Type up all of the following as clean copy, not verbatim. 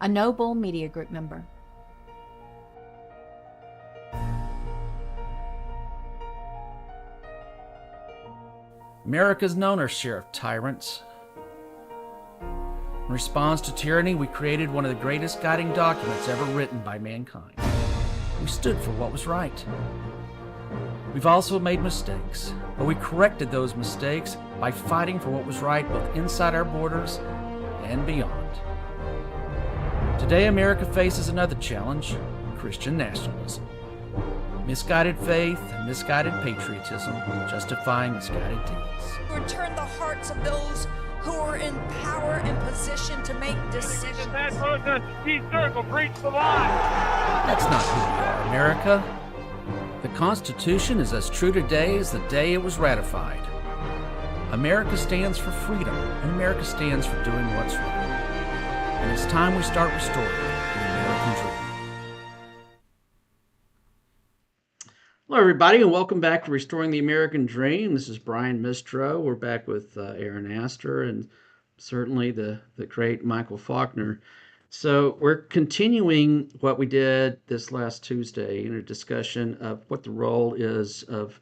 a Noble Media Group member. America's known our share of tyrants. In response to tyranny, we created one of the greatest guiding documents ever written by mankind. We stood for what was right. We've also made mistakes, but we corrected those mistakes by fighting for what was right both inside our borders and beyond. Today, America faces another challenge: Christian nationalism. Misguided faith and misguided patriotism justifying misguided deeds. Lord, turn the hearts of those who are in power and position to make decisions. That's not who we are, America. The Constitution is as true today as the day it was ratified. America stands for freedom, and America stands for doing what's right. And it's time we start restoring the American dream. Hello, everybody, and welcome back to Restoring the American Dream. This is Brian Mistro. We're back with Aaron Astor and certainly the great Michael Faulkner. So we're continuing what we did this last Tuesday in a discussion of what the role is of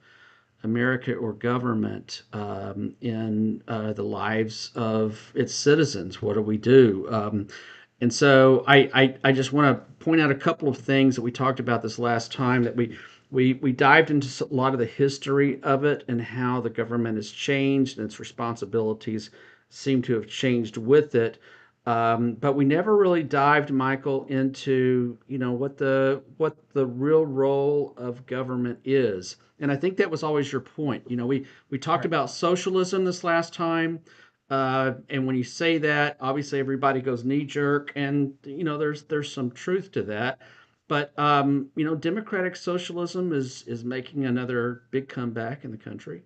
America or government in the lives of its citizens. What do we do? And so I just want to point out a couple of things that we talked about this last time that we dived into a lot of the history of it and how the government has changed and its responsibilities seem to have changed with it. But we never really dived, Michael, into what the real role of government is. And I think that was always your point. We talked about socialism this last time. And when you say that, obviously everybody goes knee jerk, and there's some truth to that. But democratic socialism is making another big comeback in the country,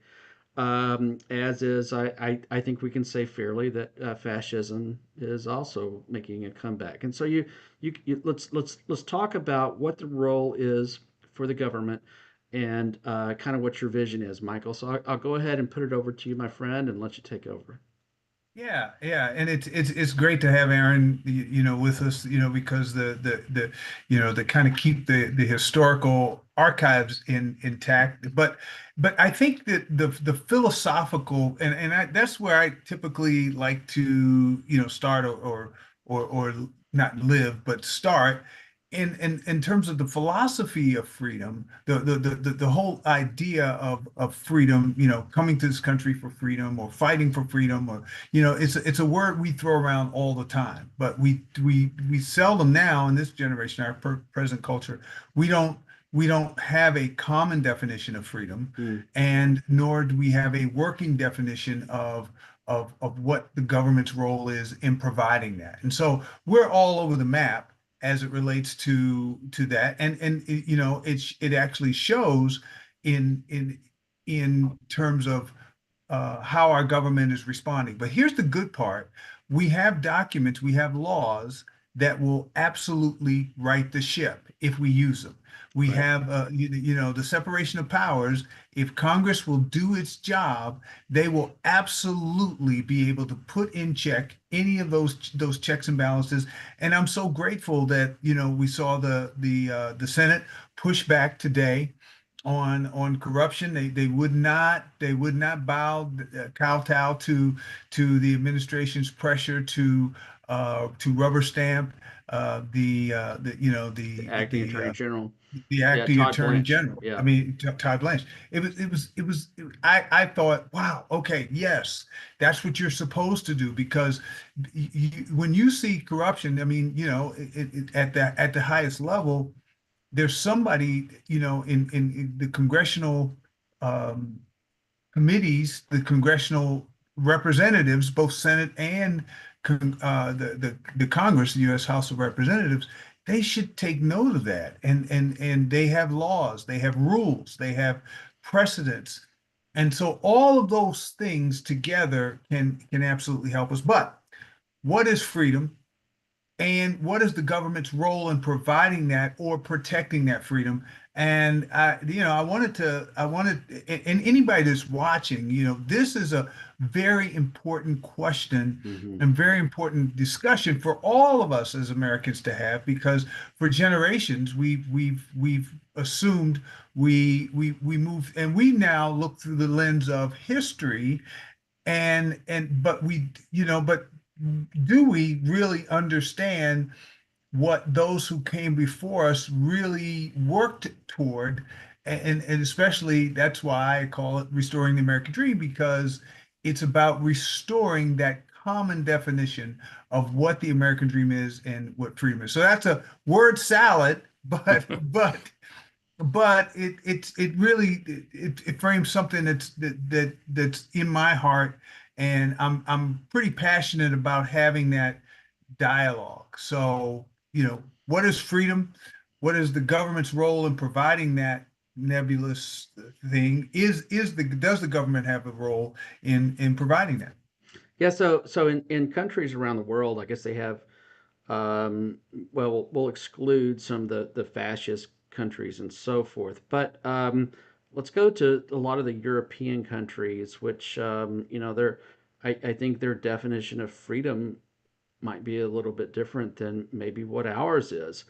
as is I think we can say fairly that fascism is also making a comeback. And so you let's talk about what the role is for the government and kind of what your vision is, Michael. So I'll go ahead and put it over to you, my friend, and let you take over. Yeah, and it's great to have Aaron, with us, because the kind of keep the historical archives intact. But I think that the philosophical and that's where I typically like to start or not live but start in terms of the philosophy of freedom, the whole idea of freedom, coming to this country for freedom or fighting for freedom, or it's a word we throw around all the time, but we seldom now in this generation, our present culture, we don't have a common definition of freedom, and nor do we have a working definition of what the government's role is in providing that. And so we're all over the map as it relates to that, and it actually shows in terms of how our government is responding. But here's the good part: we have documents, we have laws that will absolutely right the ship if we use them. We have the separation of powers. If Congress will do its job, they will absolutely be able to put in check any of those checks and balances. And I'm so grateful that we saw the Senate push back today on corruption. They would not kowtow to the administration's pressure to rubber stamp the acting attorney general. The acting attorney Blanche. general. Yeah. I mean, Todd Blanche. I thought, wow, okay, yes, that's what you're supposed to do, because when you see corruption, I mean, at the highest level, there's somebody, in the congressional committees, the congressional representatives, both Senate and the Congress, the U.S. House of Representatives. They should take note of that, and they have laws, they have rules, they have precedents, and so all of those things together can absolutely help us. But what is freedom, and what is the government's role in providing that or protecting that freedom? And I and anybody that's watching, this is a very important question Hmm. and very important discussion for all of us as Americans to have, because for generations we've assumed we move, and we now look through the lens of history, and but but do we really understand what those who came before us really worked toward? And especially that's why I call it restoring the American dream, because it's about restoring that common definition of what the American dream is and what freedom is. So that's a word salad, but it really it frames something that's in my heart, and I'm pretty passionate about having that dialogue. So, what is freedom? What is the government's role in providing that nebulous thing? Does the government have a role in providing that? Yeah, so in countries around the world, I guess they have, um, well, we'll exclude some of the fascist countries and so forth, but let's go to a lot of the European countries, which I think their definition of freedom might be a little bit different than maybe what ours is.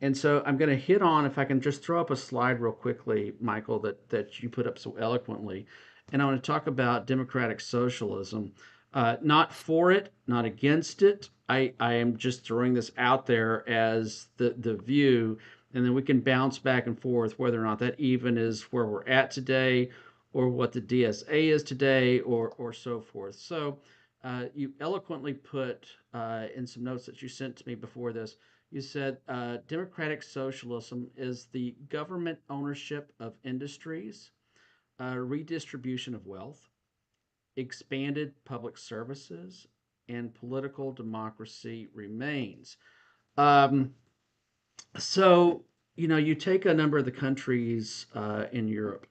And so I'm going to hit on, if I can just throw up a slide real quickly, Michael, that you put up so eloquently. And I want to talk about democratic socialism. Not for it, not against it. I am just throwing this out there as the view, and then we can bounce back and forth whether or not that even is where we're at today, or what the DSA is today, or so forth. So you eloquently put in some notes that you sent to me before this. You said democratic socialism is the government ownership of industries, redistribution of wealth, expanded public services, and political democracy remains. Um, so, you take a number of the countries in Europe,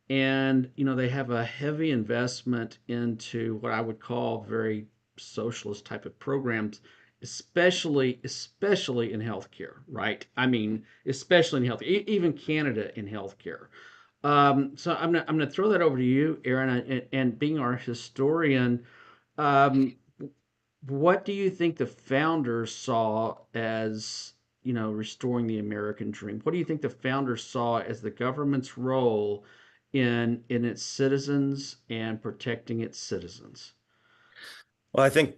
and they have a heavy investment into what I would call very socialist type of programs, especially in healthcare, right? I mean, especially in health, even Canada in healthcare. So I'm gonna throw that over to you, Aaron, and being our historian, um, what do you think the founders saw as, restoring the American dream? What do you think the founders saw as the government's role in its citizens and protecting its citizens? Well, I think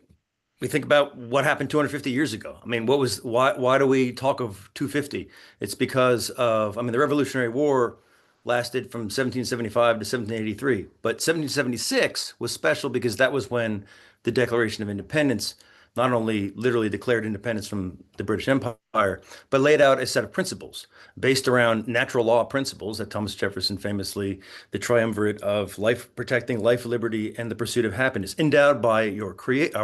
we think about what happened 250 years ago. I mean, why do we talk of 250? It's because of, I mean, the Revolutionary War lasted from 1775 to 1783, but 1776 was special because that was when the Declaration of Independence not only literally declared independence from the British Empire, but laid out a set of principles based around natural law principles that Thomas Jefferson famously, the triumvirate of life, protecting life, liberty, and the pursuit of happiness, endowed by our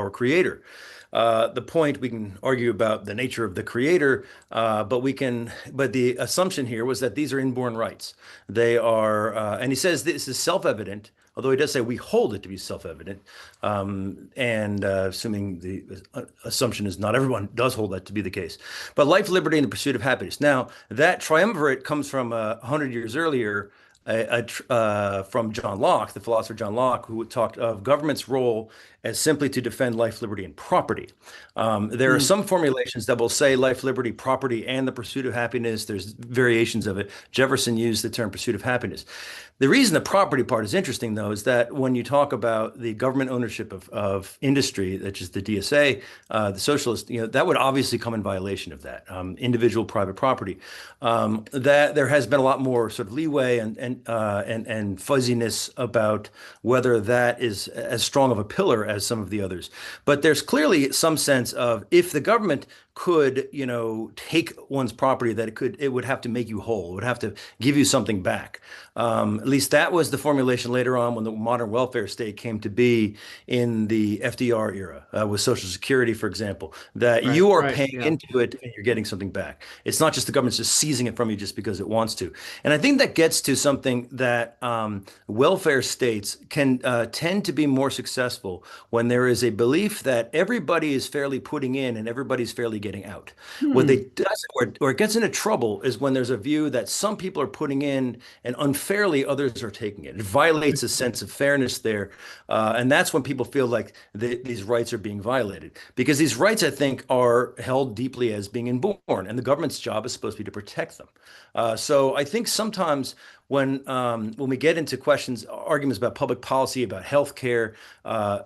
creator. The point, we can argue about the nature of the creator, but the assumption here was that these are inborn rights. They are, and he says this is self-evident, although he does say we hold it to be self-evident, and assuming the assumption is not everyone does hold that to be the case. But life, liberty, and the pursuit of happiness. Now, that triumvirate comes from 100 years earlier, from John Locke, the philosopher John Locke, who talked of government's role as simply to defend life, liberty, and property. There are some formulations that will say life, liberty, property, and the pursuit of happiness. There's variations of it. Jefferson used the term pursuit of happiness. The reason the property part is interesting, though, is that when you talk about the government ownership of industry, which is the DSA, the socialist, that would obviously come in violation of that, individual private property. That there has been a lot more sort of leeway and fuzziness about whether that is as strong of a pillar as some of the others. But there's clearly some sense of, if the government could, take one's property, that it would have to make you whole. It would have to give you something back. At least that was the formulation later on when the modern welfare state came to be in the FDR era, with Social Security, for example, that you are paying into it and you're getting something back. It's not just the government's just seizing it from you just because it wants to. And I think that gets to something something that welfare states can tend to be more successful when there is a belief that everybody is fairly putting in and everybody's fairly getting out. What they does, or it gets into trouble is when there's a view that some people are putting in and unfairly others are taking it. It violates a sense of fairness there. And that's when people feel like these rights are being violated. Because these rights, I think, are held deeply as being inborn, and the government's job is supposed to be to protect them. So I think sometimes when we get into questions, arguments about public policy, about healthcare,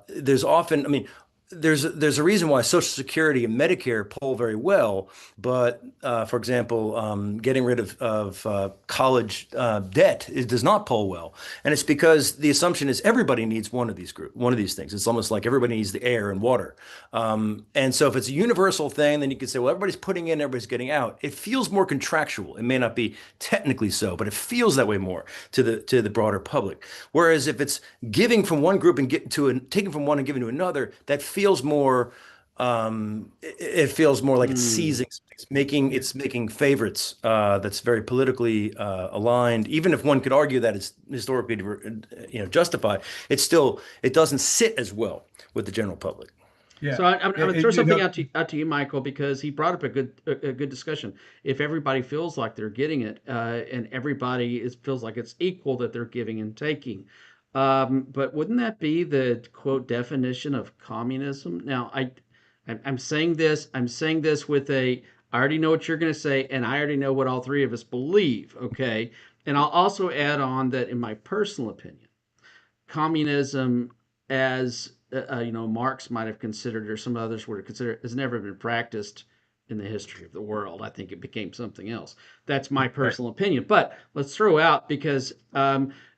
there's often, I mean, there's a reason why Social Security and Medicare poll very well, but for example, getting rid of college debt does not poll well, and it's because the assumption is everybody needs one of these things. It's almost like everybody needs the air and water, and so if it's a universal thing, then you can say, well, everybody's putting in, everybody's getting out. It feels more contractual. It may not be technically so, but it feels that way more to the broader public. Whereas if it's giving from one group and taking from one and giving to another, that feels more it feels more like it's seizing, it's making favorites, that's very politically aligned. Even if one could argue that it's historically justified, it doesn't sit as well with the general public. Yeah. So I'm going to throw something out to you, Michael, because he brought up a good discussion. If everybody feels like they're getting it, and everybody feels like it's equal, that they're giving and taking, but wouldn't that be the quote definition of communism? Now, I'm saying this with I already know what you're going to say, and I already know what all three of us believe. Okay, and I'll also add on that, in my personal opinion, communism, as Marx might have considered, or some others would have considered, has never been practiced in the history of the world. I think it became something else. That's my personal opinion. But let's throw out, because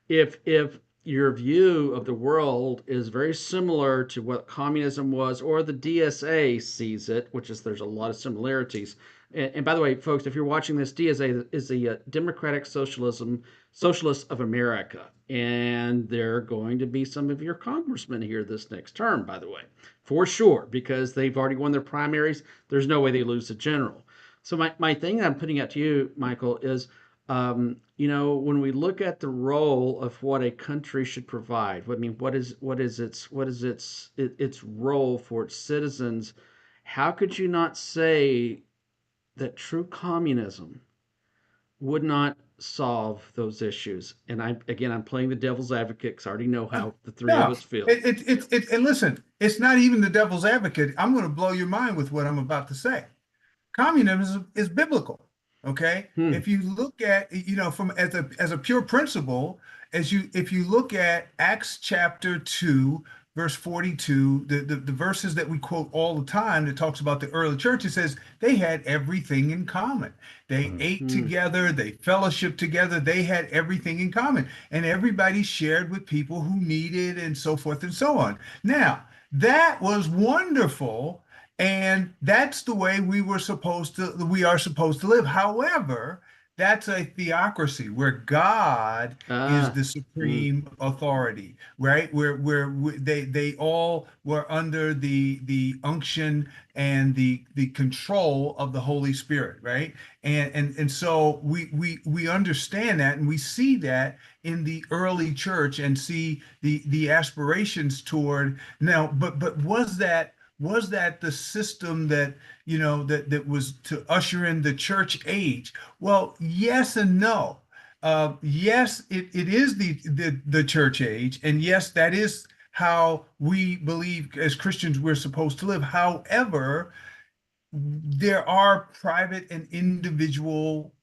if your view of the world is very similar to what communism was, or the DSA sees it, which is, there's a lot of similarities. And by the way, folks, if you're watching this, DSA is the Democratic Socialists of America. And they're going to be some of your congressmen here this next term, by the way, for sure, because they've already won their primaries. There's no way they lose the general. So my thing that I'm putting out to you, Michael, is, when we look at the role of what a country should provide, I mean, what is its role for its citizens? How could you not say that true communism would not solve those issues? And I'm playing the devil's advocate, because I already know how the three of us feel. And listen, it's not even the devil's advocate. I'm going to blow your mind with what I'm about to say. Communism is biblical. Okay. If you look at, as a pure principle, if you look at Acts chapter 2, verse 42, the verses that we quote all the time that talks about the early church, it says they had everything in common. They ate together, they fellowshiped together, they had everything in common, and everybody shared with people who needed, and so forth and so on. Now, that was wonderful. And that's the way we are supposed to live. However, that's a theocracy where God is the supreme authority, right? Where they all were under the unction and the control of the Holy Spirit, right? And so we understand that, and we see that in the early church, and see the aspirations toward now. But was that the system that that was to usher in the church age? Well, yes and no. Yes, it is the church age, and yes, that is how we believe as Christians we're supposed to live. However, there are private and individual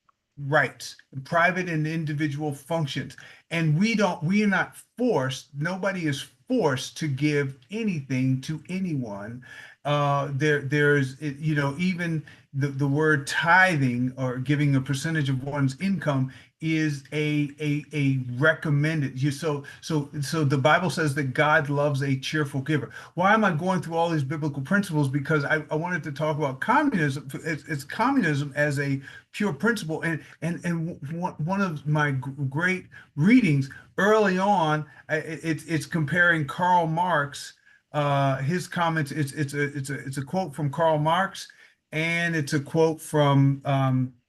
rights, private and individual functions, and we are not forced. Nobody is forced to give anything to anyone. There's even the word tithing, or giving a percentage of one's income, is a recommended. So the Bible says that God loves a cheerful giver. Why am I going through all these biblical principles? Because I wanted to talk about communism. It's communism as a pure principle, and one of my great readings early on, it's comparing Karl Marx, his comments. It's a quote from Karl Marx, and it's a quote from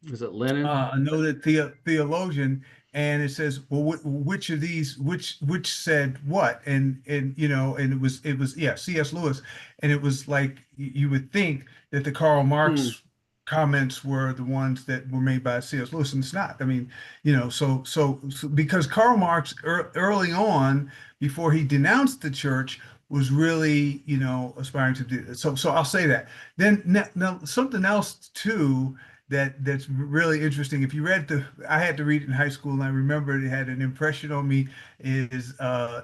is it Lenin? A noted theologian, and it says, well, which of these, which said what, and you know, and it was yeah, C.S. Lewis, and it was like you would think that the Karl Hmm. Marx comments were the ones that were made by C.S. Lewis, and it's not. I mean, you know, so because Karl Marx early on, before he denounced the church, was really, you know, aspiring to do. So I'll say that. Then now something else too that's really interesting. If you read I had to read it in high school, and I remember it had an impression on me. Is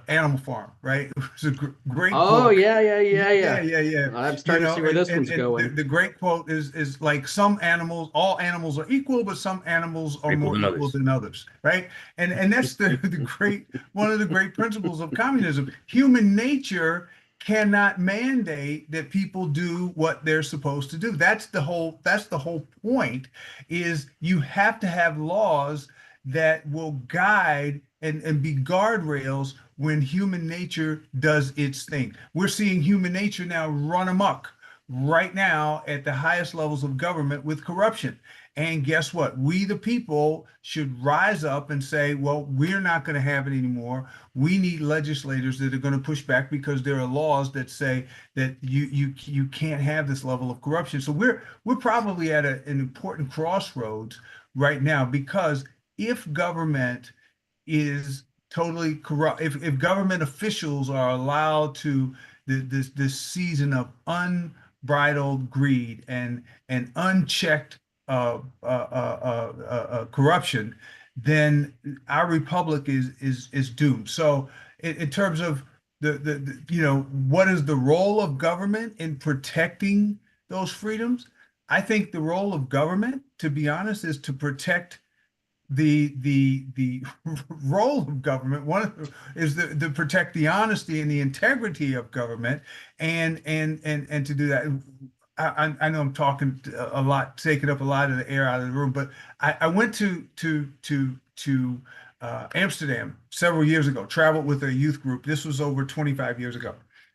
Animal Farm, right? It was a great Oh, book. yeah, yeah, yeah, Yeah, yeah. yeah, yeah. I'm You starting to know, see where this one's and going. the great quote is like some animals, all animals are equal, but some animals are Equal more than equal others. than others, right? And that's the great one of the great principles of communism. Human nature cannot mandate that people do what they're supposed to do. That's the whole point, is you have to have laws that will guide and be guardrails when human nature does its thing. We're seeing human nature now run amok right now at the highest levels of government with corruption. And guess what? We, the people, should rise up and say, well, we're not going to have it anymore. We need legislators that are going to push back, because there are laws that say that you can't have this level of corruption. So we're probably at an important crossroads right now, because if government is totally corrupt, if government officials are allowed to this season of unbridled greed and unchecked corruption, then our republic is doomed. So in terms of the you know, what is the role of government in protecting those freedoms? I think the role of government, to be honest, is to protect the role of government. Is to protect the honesty and the integrity of government, and to do that. I know I'm talking a lot, taking up a lot of the air out of the room, but I went to Amsterdam several years ago, traveled with a youth group. This was over 25 years ago,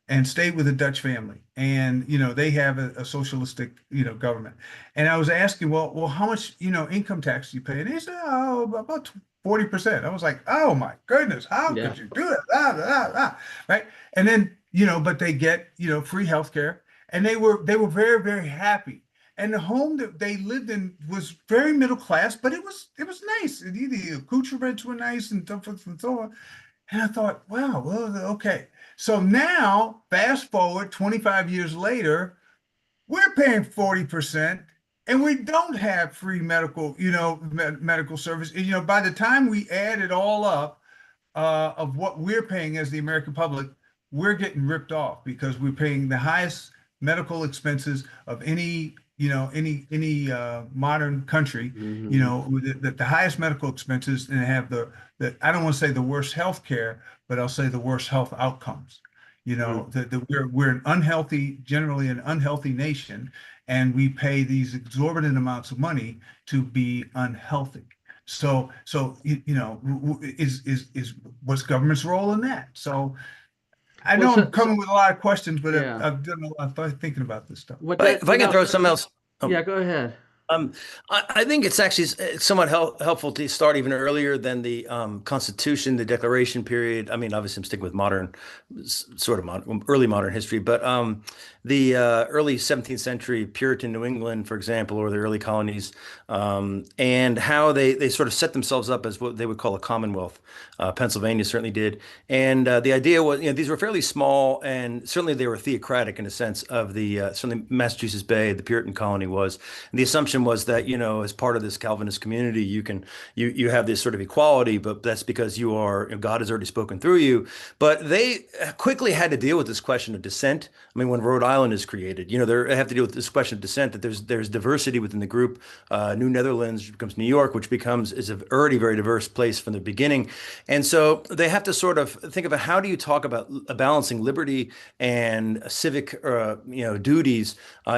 and stayed with a Dutch family. And, you know, they have a socialistic, you know, government. And I was asking, well, how much, you know, income tax do you pay? And they said, oh, about 40%. I was like, oh my goodness, how Yeah. could you do that? Ah, ah, ah, right. And then, you know, but they get, you know, free healthcare, and they were very, very happy. And the home that they lived in was very middle class, but it was nice. The accoutrements were nice and so forth and so on. And I thought, wow, well, okay. So now, fast forward 25 years later, we're paying 40%, and we don't have free medical, you know, medical service. And, you know, by the time we add it all up, of what we're paying as the American public, we're getting ripped off, because we're paying the highest medical expenses of any, you know, any modern country, you know, with the highest medical expenses, and have the I don't want to say the worst health care, but I'll say the worst health outcomes. You know, that we're an unhealthy, generally an unhealthy nation, and we pay these exorbitant amounts of money to be unhealthy. So you know, is what's government's role in that? So I Well, know I'm coming with a lot of questions, but yeah. I've done a lot of thinking about this stuff. What If I can throw something else. Yeah, go ahead. I think it's actually somewhat helpful to start even earlier than the Constitution, the Declaration period. I mean, obviously, I'm sticking with modern, sort of early modern history, but the early 17th century Puritan New England, for example, or the early colonies, and how they sort of set themselves up as what they would call a commonwealth. Pennsylvania certainly did. And the idea was, you know, these were fairly small, and certainly they were theocratic in a sense of the, certainly Massachusetts Bay, the Puritan colony was. And the assumption was that, you know, as part of this Calvinist community, you have this sort of equality, but that's because you are, you know, God has already spoken through you. But they quickly had to deal with this question of dissent. I mean, when Rhode Island is created, you know, they have to deal with this question of dissent, that there's diversity within the group. New Netherlands becomes New York, which is a already very diverse place from the beginning. And so they have to sort of think about, how do you talk about balancing liberty and civic, you know, duties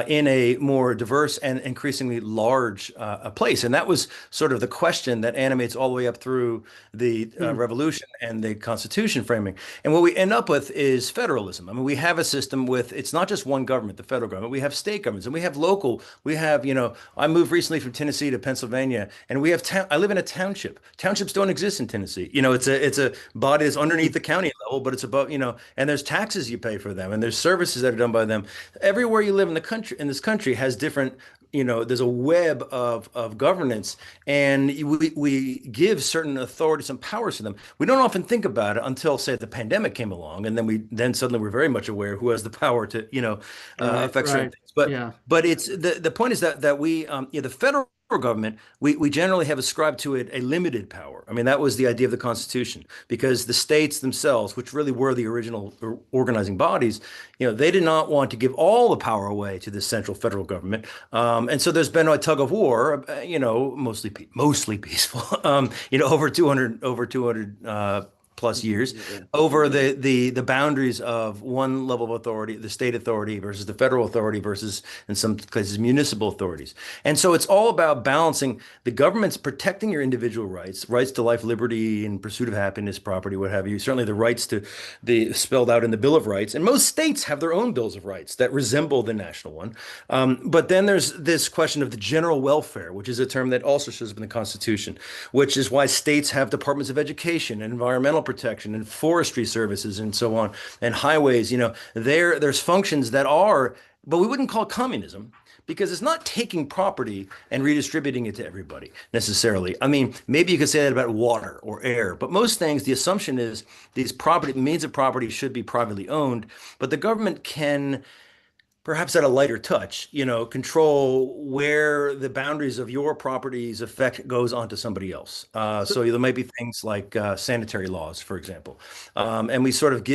in a more diverse and increasingly large place. And that was sort of the question that animates all the way up through the Revolution and the Constitution framing. And what we end up with is federalism. I mean, we have a system with, it's not just one government, the federal government. We have state governments and we have local. We have, I moved recently from Tennessee to Pennsylvania, and we have I live in a township. Townships don't exist in Tennessee. It's a body that's underneath the county level, but it's above, and there's taxes you pay for them, and there's services that are done by them. Everywhere you live in the country, in this country, has different, there's a web of governance, and we give certain authorities and powers to them. We don't often think about it until, say, the pandemic came along, and then suddenly we're very much aware who has the power to affect certain things. But it's the point is that we the federal government, we generally have ascribed to it a limited power. I mean, that was the idea of the Constitution, because the states themselves, which really were the original organizing bodies, they did not want to give all the power away to the central federal government. And so there's been a tug of war, mostly peaceful, over 200 plus years over the boundaries of one level of authority, the state authority versus the federal authority versus, in some cases, municipal authorities. And so it's all about balancing the government's protecting your individual rights to life, liberty, and pursuit of happiness, property, what have you. Certainly the rights to the spelled out in the Bill of Rights. And most states have their own bills of rights that resemble the national one. But then there's this question of the general welfare, which is a term that also shows up in the Constitution, which is why states have departments of education and environmental protection and forestry services and so on, and highways. There's functions that are, but we wouldn't call it communism, because it's not taking property and redistributing it to everybody necessarily. I mean, maybe you could say that about water or air, but most things, the assumption is these means of property should be privately owned, but the government can, perhaps at a lighter touch, control where the boundaries of your property's effect goes onto somebody else. So there might be things like sanitary laws, for example. And we sort of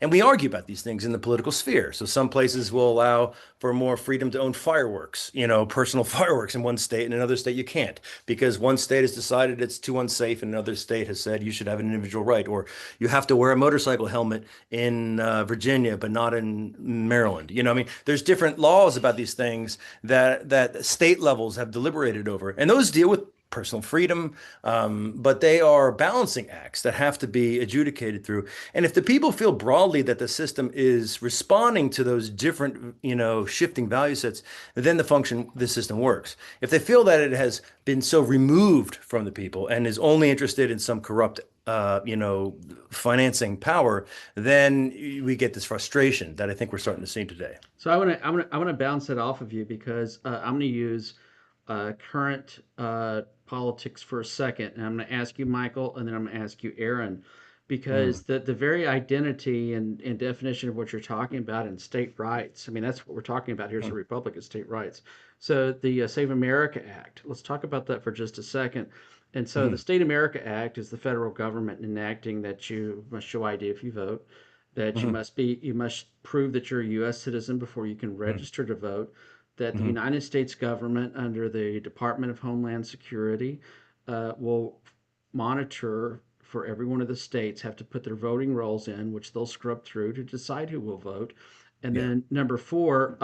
and we argue about these things in the political sphere. So some places will allow for more freedom to own fireworks, personal fireworks in one state, and in another state you can't, because one state has decided it's too unsafe and another state has said you should have an individual right, or you have to wear a motorcycle helmet in Virginia, but not in Maryland. I mean, there's different laws about these things that state levels have deliberated over, and those deal with personal freedom, but they are balancing acts that have to be adjudicated through. And if the people feel broadly that the system is responding to those different, shifting value sets, then the system works. If they feel that it has been so removed from the people and is only interested in some corrupt financing power, then we get this frustration that I think we're starting to see today. So I want to bounce it off of you, because I'm going to use current politics for a second, and I'm going to ask you, Michael, and then I'm going to ask you, Aaron, because the very identity and definition of what you're talking about in state rights, I mean, that's what we're talking about here is a republic of state rights. So the Save America Act, let's talk about that for just a second. And so the State America Act is the federal government enacting that you must show ID if you vote, that you must prove that you're a U.S. citizen before you can register to vote, that the United States government under the Department of Homeland Security will monitor for every one of the states, have to put their voting rolls in, which they'll scrub through to decide who will vote. And then number 4,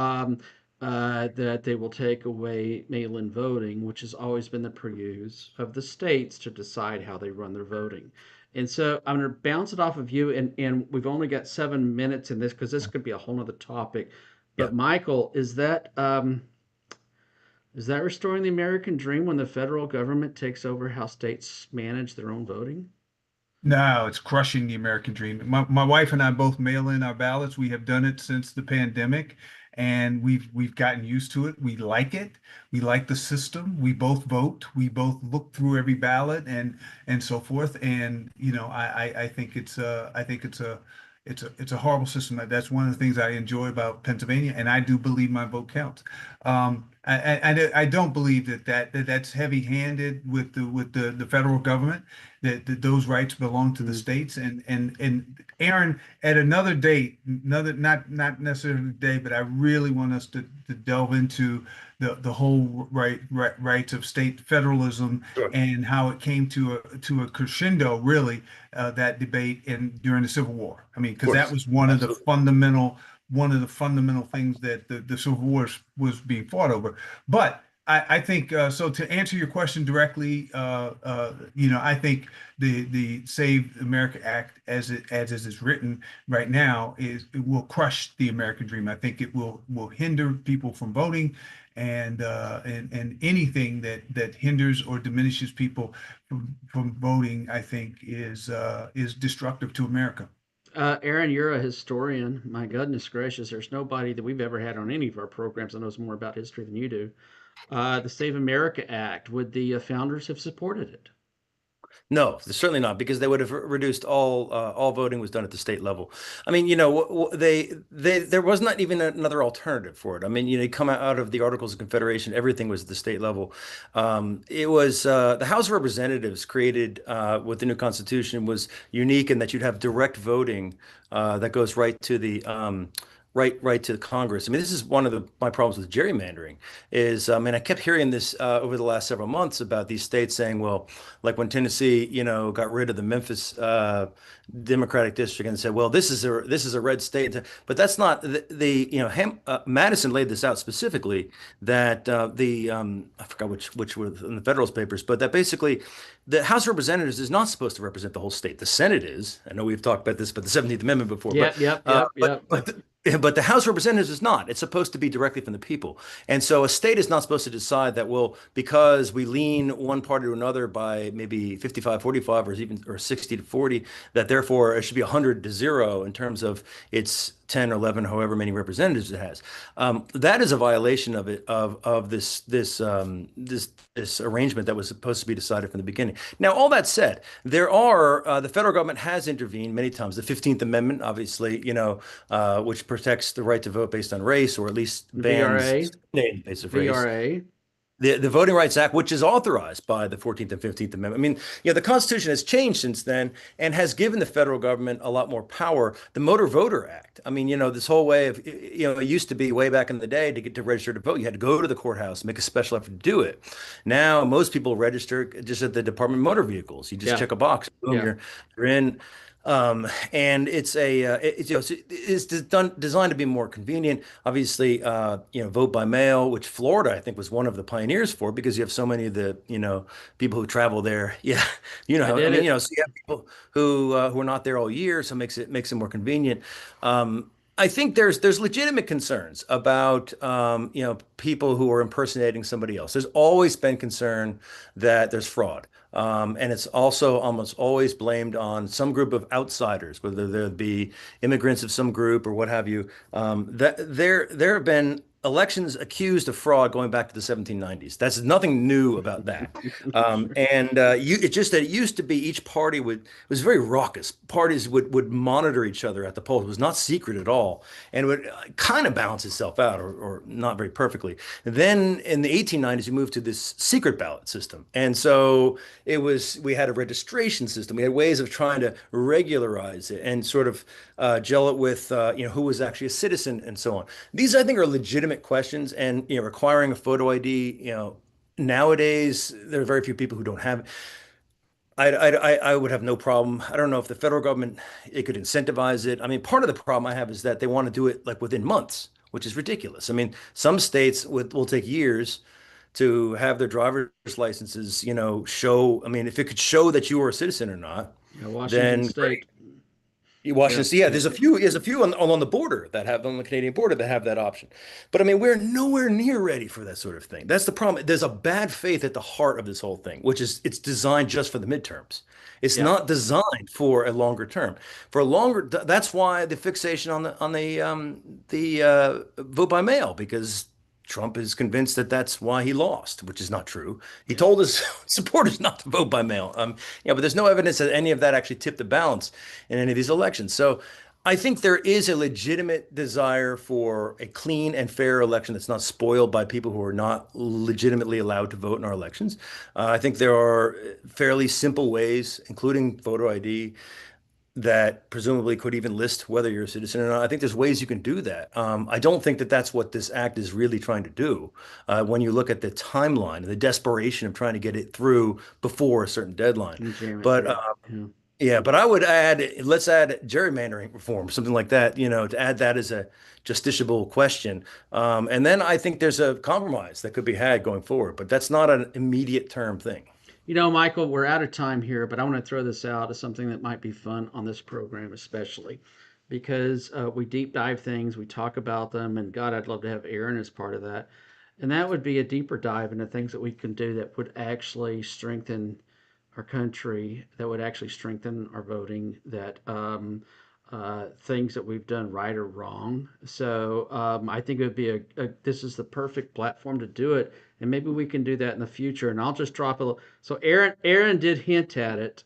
that they will take away mail-in voting, which has always been the purviews of the states to decide how they run their voting. And so I'm going to bounce it off of you, and we've only got 7 minutes in this, because this could be a whole other topic. But Michael, is that restoring the American dream when the federal government takes over how states manage their own voting? No, it's crushing the American dream. My wife and I both mail in our ballots. We have done it since the pandemic, and we've gotten used to it. We like it. We like the system. We both vote. We both look through every ballot and so forth. And I think it's a horrible system. That's one of the things I enjoy about Pennsylvania, and I do believe my vote counts. I don't believe that's heavy-handed with the federal government. That those rights belong to the states. And Aaron, at another date, not necessarily today, but I really want us to delve into the whole rights of state federalism and how it came to a crescendo, really, that debate during the Civil War. I mean, because that was one of the fundamental things that the Civil War was being fought over. But I think so. To answer your question directly, I think the Save America Act, as it is written right now, it will crush the American dream. I think it will hinder people from voting, and anything that hinders or diminishes people from voting, I think is destructive to America. Aaron, you're a historian. My goodness gracious, there's nobody that we've ever had on any of our programs that knows more about history than you do. The Save America Act, would the founders have supported it? No, certainly not, because they would have reduced all voting was done at the state level. I mean, they there was not even another alternative for it. I mean, you come out of the Articles of Confederation, everything was at the state level. It was the House of Representatives created with the new Constitution was unique in that you'd have direct voting that goes right to the right to the Congress. I mean, this is one of my problems with gerrymandering is, I mean, I kept hearing this over the last several months about these states saying, well, like when Tennessee, got rid of the Memphis Democratic district and said, well, this is a red state, but that's not Madison laid this out specifically that I forgot which were in the Federalist Papers, but that basically the House of Representatives is not supposed to represent the whole state. The Senate is. I know we've talked about this, but the 17th Amendment before. Yep. But the House of Representatives is not. It's supposed to be directly from the people. And so a state is not supposed to decide that, well, because we lean one party to another by maybe 55-45 or 60-40, that therefore it should be 100-0 in terms of its 10 or 11, however many representatives it has. That is a violation of this arrangement that was supposed to be decided from the beginning. Now, all that said, the federal government has intervened many times. The 15th Amendment, obviously, which protects the right to vote based on race, or at least bans based on race. VRA. The Voting Rights Act, which is authorized by the 14th and 15th Amendment. I mean, the Constitution has changed since then and has given the federal government a lot more power. The Motor Voter Act. I mean, this whole way of, it used to be way back in the day to get to register to vote, you had to go to the courthouse, make a special effort to do it. Now, most people register just at the Department of Motor Vehicles. You just check a box, boom, you're in. And it's designed to be more convenient. Obviously, vote by mail, which Florida, I think, was one of the pioneers for, because you have so many of the, people who travel there. Yeah. So you have people who are not there all year. So it makes it more convenient. I think there's legitimate concerns about people who are impersonating somebody else. There's always been concern that there's fraud. And it's also almost always blamed on some group of outsiders, whether there be immigrants of some group or what have you. That there have been elections accused of fraud going back to the 1790s. That's nothing new about that. It's just that it used to be each party it was very raucous. Parties would monitor each other at the polls. It was not secret at all, and it would kind of balance itself out, or not very perfectly. And then in the 1890s, we moved to this secret ballot system, and so we had a registration system. We had ways of trying to regularize it and sort of gel it with who was actually a citizen and so on. These, I think, are legitimate questions, and requiring a photo ID. Nowadays there are very few people who don't have it. I would have no problem. I don't know if the federal government, it could incentivize it. I mean, part of the problem I have is that they want to do it like within months, which is ridiculous. I mean, some states will take years to have their driver's licenses, show. I mean, if it could show that you were a citizen or not, Washington then State. great. Washington, yeah, there's a few on the border on the Canadian border that have that option. But I mean, we're nowhere near ready for that sort of thing. That's the problem. There's a bad faith at the heart of this whole thing, which is it's designed just for the midterms. It's not designed for a longer term. That's why the fixation on the vote by mail, because Trump is convinced that that's why he lost, which is not true. He told his supporters not to vote by mail. But there's no evidence that any of that actually tipped the balance in any of these elections. So I think there is a legitimate desire for a clean and fair election that's not spoiled by people who are not legitimately allowed to vote in our elections. I think there are fairly simple ways, including photo ID, that presumably could even list whether you're a citizen or not. I think there's ways you can do that. I don't think that that's what this act is really trying to do. When you look at the timeline and the desperation of trying to get it through before a certain deadline. Okay, But Yeah, but I would add, let's add gerrymandering reform, something like that, to add that as a justiciable question. And then I think there's a compromise that could be had going forward, but that's not an immediate term thing. Michael, we're out of time here, but I want to throw this out as something that might be fun on this program, especially because we deep dive things, we talk about them, and God, I'd love to have Aaron as part of that. And that would be a deeper dive into things that we can do that would actually strengthen our country, that would actually strengthen our voting, that things that we've done right or wrong. So I think it would be this is the perfect platform to do it, and maybe we can do that in the future. And I'll just drop a little. So Aaron did hint at it.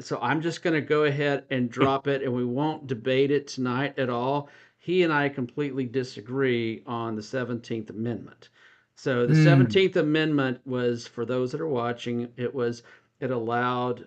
So I'm just going to go ahead and drop it, and we won't debate it tonight at all. He and I completely disagree on the 17th Amendment. So the 17th Amendment was, for those that are watching, it allowed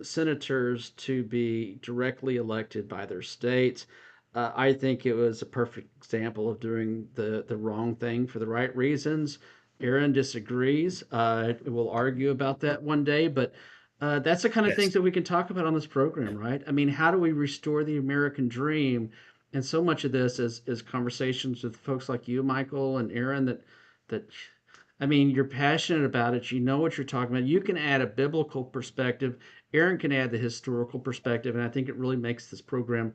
senators to be directly elected by their states. I think it was a perfect example of doing the wrong thing for the right reasons. Aaron disagrees. We'll argue about that one day, but that's the kind of Yes. things that we can talk about on this program, right? I mean, how do we restore the American dream? And so much of this is conversations with folks like you, Michael, and Aaron, that I mean, you're passionate about it. You know what you're talking about. You can add a biblical perspective. Aaron can add the historical perspective, and I think it really makes this program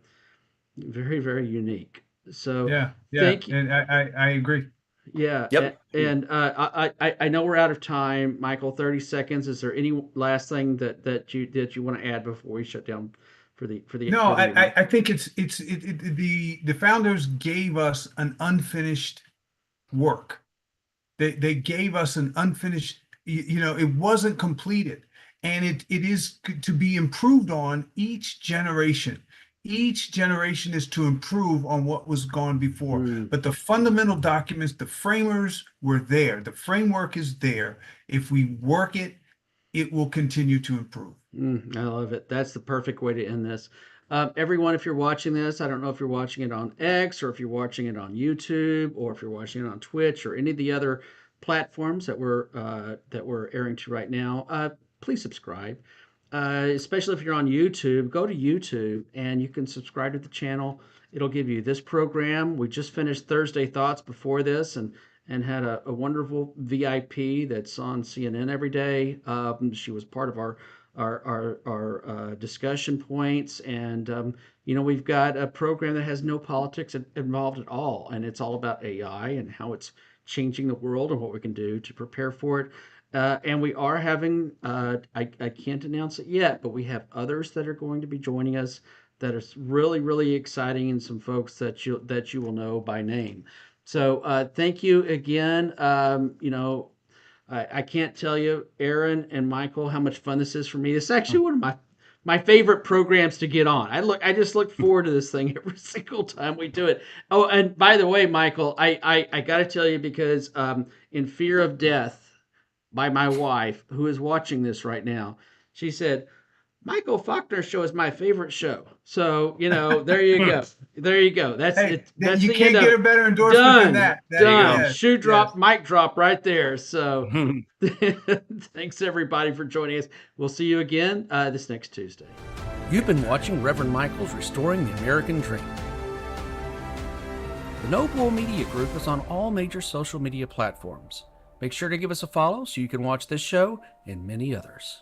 very, very unique. So, Yeah, thank you. and I agree. Yeah, Yep. and I know we're out of time, Michael. 30 seconds. Is there any last thing that you want to add before we shut down for the No, for the evening? I think the founders gave us an unfinished work. They gave us an unfinished, it wasn't completed, and it is to be improved on each generation. Each generation is to improve on what was gone before. But the fundamental documents, the framers were there. The framework is there. If we work it, it will continue to improve. I love it. That's the perfect way to end this. Everyone, if you're watching this, I don't know if you're watching it on X or if you're watching it on YouTube or if you're watching it on Twitch or any of the other platforms that we're airing to right now. Please subscribe. Especially if you're on YouTube, go to YouTube and you can subscribe to the channel. It'll give you this program. We just finished Thursday Thoughts before this, and had a wonderful VIP that's on CNN every day. She was part of our discussion points, and we've got a program that has no politics involved at all, and it's all about AI and how it's changing the world and what we can do to prepare for it. And we are having, I can't announce it yet, but we have others that are going to be joining us that is really, really exciting, and some folks that you will know by name. So thank you again. I can't tell you, Aaron and Michael, how much fun this is for me. This is actually one of my favorite programs to get on. I just look forward to this thing every single time we do it. Oh, and by the way, Michael, I got to tell you, because in Fear of Death by my wife, who is watching this right now, she said, Michael Faulkner show is my favorite show. So, there you go. There you go. That's Hey, it. That's you the can't end get of a better endorsement done. than that. Done. Yes, Shoe drop, yes. mic drop right there. So thanks everybody for joining us. We'll see you again this next Tuesday. You've been watching Reverend Michael's Restoring the American Dream. The No Bull Media Group is on all major social media platforms. Make sure to give us a follow so you can watch this show and many others.